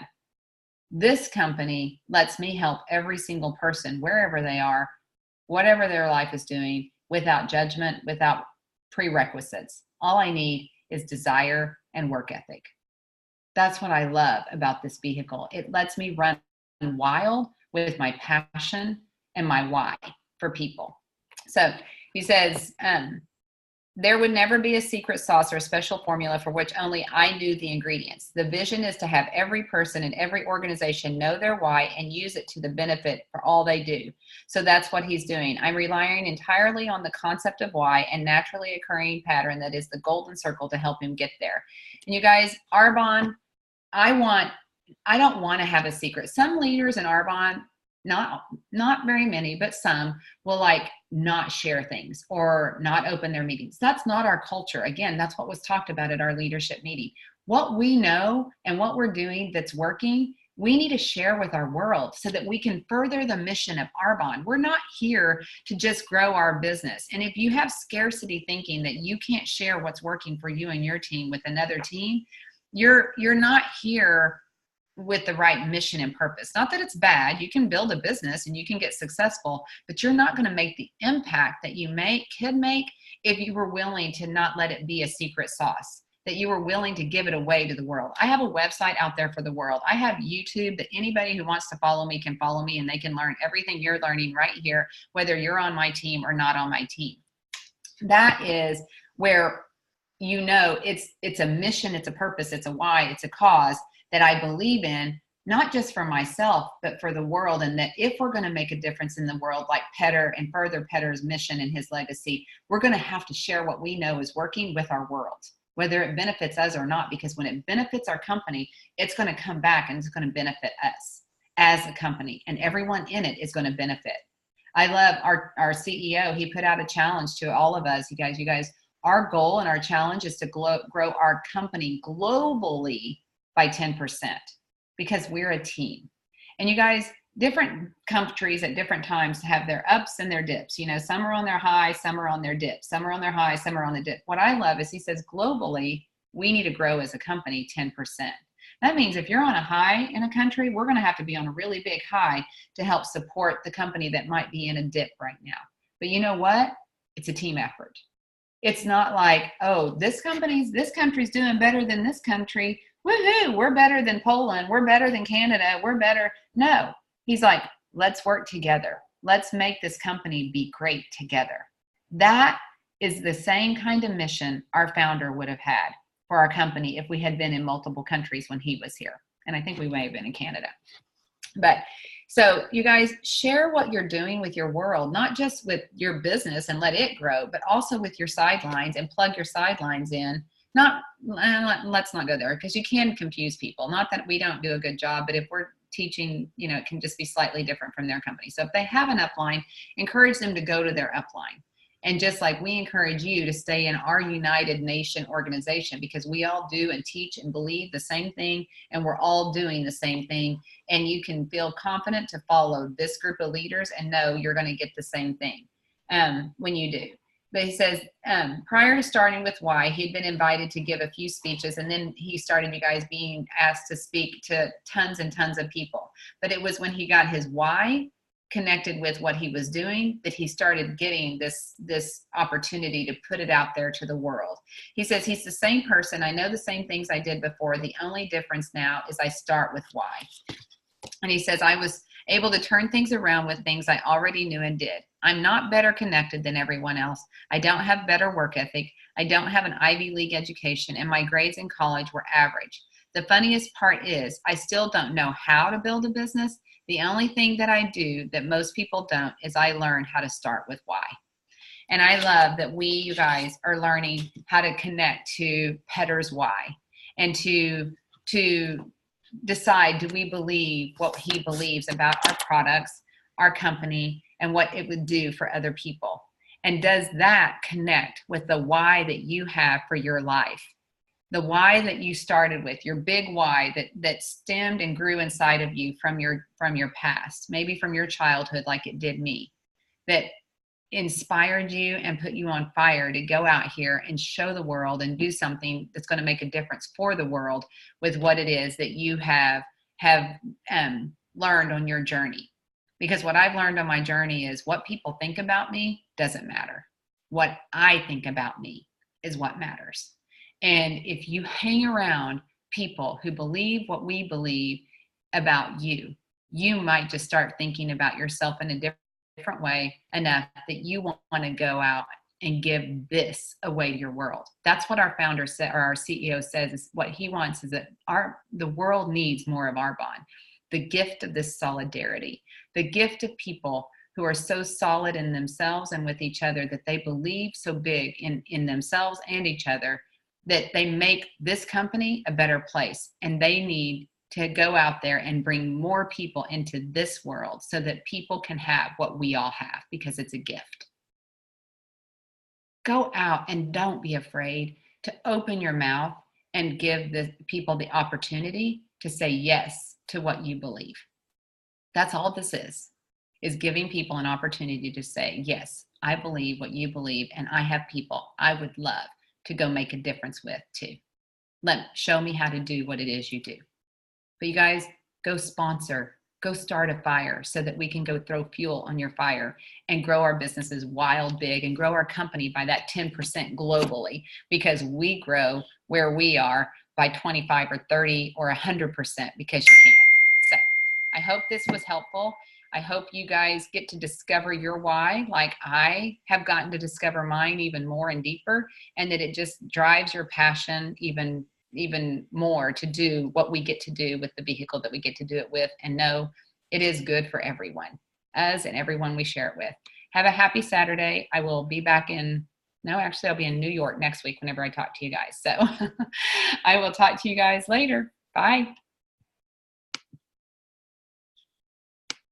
This company lets me help every single person, wherever they are, whatever their life is doing, without judgment, without prerequisites. All I need is desire and work ethic. That's what I love about this vehicle. It lets me run wild with my passion and my why for people. So he says, there would never be a secret sauce or a special formula for which only I knew the ingredients. The vision is to have every person in every organization know their why and use it to the benefit for all they do. So that's what he's doing. I'm relying entirely on the concept of why and naturally occurring pattern that is the golden circle to help him get there. And you guys, Arbonne, I don't want to have a secret. Some leaders in Arbonne, not very many, but some will like not share things or not open their meetings. That's not our culture. Again, that's what was talked about at our leadership meeting. What we know and what we're doing that's working, we need to share with our world so that we can further the mission of Arbonne. We're not here to just grow our business. And if you have scarcity thinking that you can't share what's working for you and your team with another team, you're not here with the right mission and purpose. Not that it's bad. You can build a business and you can get successful, but you're not going to make the impact that you could make if you were willing to not let it be a secret sauce, that you were willing to give it away to the world. I have a website out there for the world. I have YouTube that anybody who wants to follow me can follow me, and they can learn everything you're learning right here, whether you're on my team or not on my team. That is where, you know, it's a mission, it's a purpose, it's a why, it's a cause that I believe in, not just for myself, but for the world. And that if we're going to make a difference in the world, like Petter and further Petter's mission and his legacy, we're going to have to share what we know is working with our world, whether it benefits us or not, because when it benefits our company, it's going to come back and it's going to benefit us as a company, and everyone in it is going to benefit. I love our CEO. He put out a challenge to all of us. You guys, our goal and our challenge is to grow our company globally by 10%, because we're a team. And you guys, different countries at different times have their ups and their dips. You know, some are on their high, some are on their dip, some are on their high, some are on the dip. What I love is he says, globally, we need to grow as a company 10%. That means if you're on a high in a country, we're going to have to be on a really big high to help support the company that might be in a dip right now. But you know what? It's a team effort. It's not like, oh, this country's doing better than this country. Woohoo, we're better than Poland. We're better than Canada. We're better. No, he's like, let's work together. Let's make this company be great together. That is the same kind of mission our founder would have had for our company if we had been in multiple countries when he was here. And I think we may have been in Canada. But so you guys, share what you're doing with your world, not just with your business and let it grow, but also with your sidelines, and plug your sidelines in. Let's not go there, because you can confuse people. Not that we don't do a good job, but if we're teaching, you know, it can just be slightly different from their company. So if they have an upline, encourage them to go to their upline. And just like we encourage you to stay in our United Nation organization, because we all do and teach and believe the same thing, and we're all doing the same thing. And you can feel confident to follow this group of leaders and know you're going to get the same thing when you do. But he says, prior to starting with why, he'd been invited to give a few speeches, and then he started, you guys, being asked to speak to tons and tons of people. But it was when he got his why connected with what he was doing that he started getting this opportunity to put it out there to the world. He says, he's the same person. I know the same things I did before. The only difference now is I start with why. And he says, I was able to turn things around with things I already knew and did. I'm not better connected than everyone else. I don't have better work ethic. I don't have an Ivy League education, and my grades in college were average. The funniest part is I still don't know how to build a business. The only thing that I do that most people don't is I learned how to start with why. And I love that we, you guys, are learning how to connect to Petter's why, and to decide, do we believe what he believes about our products, our company, and what it would do for other people? And does that connect with the why that you have for your life? The why that you started with, your big why that stemmed and grew inside of you from your past, maybe from your childhood like it did me, that inspired you and put you on fire to go out here and show the world and do something that's going to make a difference for the world with what it is that you have learned on your journey. Because what I've learned on my journey is what people think about me doesn't matter. What I think about me is what matters. And if you hang around people who believe what we believe about you, you might just start thinking about yourself in a different way enough that you want to go out and give this away to your world. That's what our founder said, or our CEO says, is what he wants is that the world needs more of Arbonne. The gift of this solidarity, the gift of people who are so solid in themselves and with each other that they believe so big in themselves and each other that they make this company a better place. And they need to go out there and bring more people into this world so that people can have what we all have, because it's a gift. Go out and don't be afraid to open your mouth and give the people the opportunity to say yes to what you believe. That's all this is giving people an opportunity to say, yes, I believe what you believe, and I have people I would love to go make a difference with too. Show me how to do what it is you do. But you guys, go sponsor, go start a fire so that we can go throw fuel on your fire and grow our businesses wild big and grow our company by that 10% globally, because we grow where we are by 25 or 30 or 100% because you can. So I hope this was helpful. I hope you guys get to discover your why, like I have gotten to discover mine even more and deeper, and that it just drives your passion even more to do what we get to do with the vehicle that we get to do it with, and know it is good for everyone, us and everyone we share it with. Have a happy Saturday. I will be back I'll be in New York next week whenever I talk to you guys. So I will talk to you guys later. Bye.